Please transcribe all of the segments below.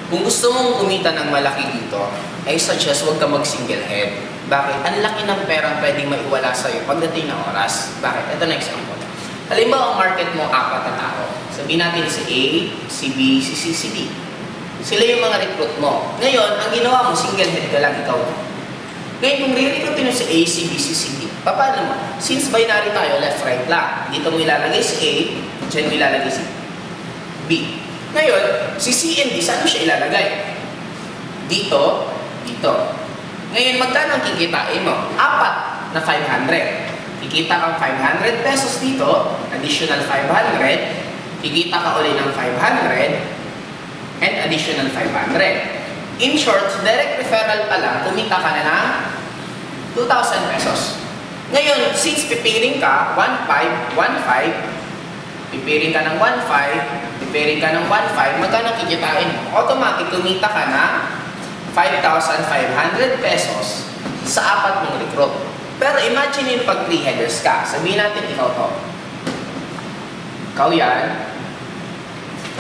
Kung gusto mong kumita ng malaki dito, I suggest huwag ka mag-single head. Bakit? Ang laki ng perang pwedeng maiwala sa'yo pagdating ng oras. Bakit? Ito na example. Halimbawa, ang market mo, 4 na tao. Sabihin natin si A, si B, si C, si D. Sila yung mga recruit mo. Ngayon, ang ginawa mo, single head ka lang, ikaw. Ngayon, kung re-recruitin mo si A, si B, si C, D, paano mo? Since binary tayo, left, right lang. Dito mo ilalagay si A, dyan mo ilalagay si B. Ngayon, si C and D, saan mo siya ilalagay? Dito, dito. Ngayon, magkano ang kikitain mo? 4 na 500. Kikita kang 500 pesos dito, additional 500. Kikita ka uli ng 500, and additional 500. In short, direct referral pa lang, kumita ka na ng 2,000 pesos. Ngayon, since pipiring ka, 1,500, 1,500, pipiring ka ng 1,500, pipiring ka ng 1,500, magkano kikitain mo? Automatic, kumita ka na 5,500 pesos sa 4 mong recruit. Pero imagine yung pag 3 headers ka. Sabihin natin, ikaw to. Ikaw yan.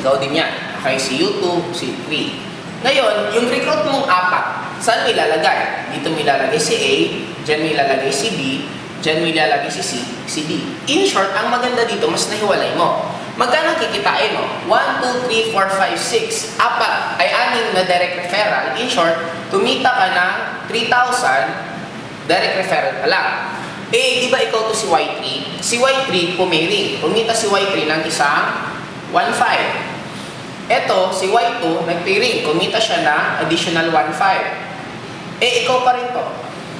Ikaw din yan. Okay, si U2, si 3. Ngayon, yung recruit mong 4, saan mo ilalagay? Dito mo ilalagay si A, dyan mo ilalagay si B, dyan mo ilalagay si C, si D. In short, ang maganda dito, mas nahiwalay mo. Magkano kikitain mo? 1, 2, 3, 4, 5, 6. 4 ay 6 na direct referral. In short, kumita ka ng 3,000 direct referral pa lang. Eh, di ba ikaw to si Y3? Si Y3 pumiling. Kumita si Y3 ng isang 1,500. Eto, si Y2 nagpiring. Kumita siya ng additional 1,500. Eh, ikaw pa rin to.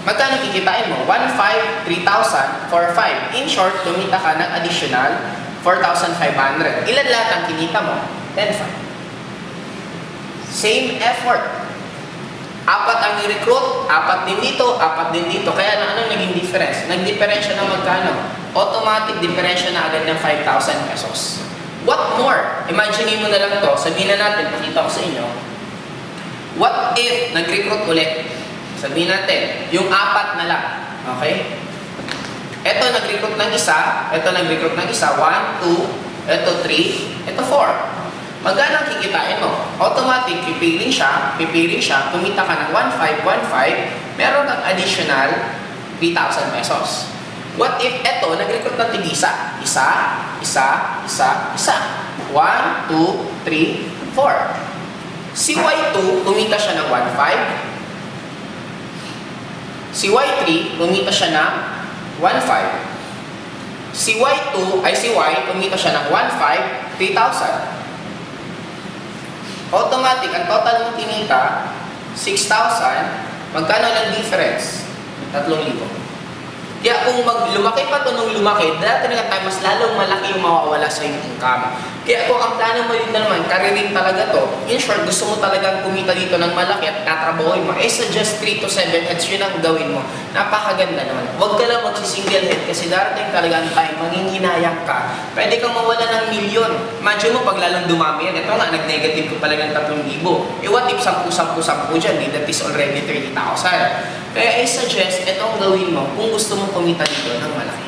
Magkano kikitain mo? 1,500, 3,000, 4,500. In short, kumita ka ng additional 4,500. Ilan lahat ang kinita mo? 10,500. Same effort. 4 ang i-recruit, 4 din dito, 4 din dito. Kaya na ano naging difference? Nag-differensya na magkano? Automatic differensya na agad ng 5,000 pesos. What more? Imagine mo na lang to. Sabihin na natin, pakita ko sa inyo. What if nag-recruit ulit? Sabihin natin, yung 4 na lang. Okay? Ito nag-recruit ng isa, ito nag-recruit ng isa, 1, 2, ito 3, ito 4. Magkano ang kikitain mo? Automatic, pipiling siya, kumita ka ng 1,500, 1,500, meron kang additional 3,000 pesos. What if ito, nag-recruit ng tig-isa? Isa, 1, 2, 3, 4. Si Y2, kumita siya ng 1,500. Si Y3, kumita siya ng 1,500. Si Y2, ay si Y, kumita siya ng 1,500, 3,000. Automatic, ang total mong kinita, 6,000. Magkano lang difference? 3,000. Kaya kung lumaki pa ito nung lumaki, dati na tayo, mas lalong malaki yung mawawala sa yung income. Kaya kung ang plano mo yun na naman, karirin talaga to, in short, gusto mo talagang kumita dito ng malaki at tatrabahoin mo, eh suggest 3 to 7 heads, yun ang gawin mo. Napakaganda naman. Huwag ka lang magsi-single head kasi darating talaga ang time, manginghinayang ka. Pwede kang mawala ng milyon. Imagine mo, pag lalong dumami yan, ito nga, nag-negative ko pala ng 3,000. Eh what if 10 dyan, that is already 30,000. Kaya I suggest, itong gawin mo kung gusto mong kumita dito ng malaki.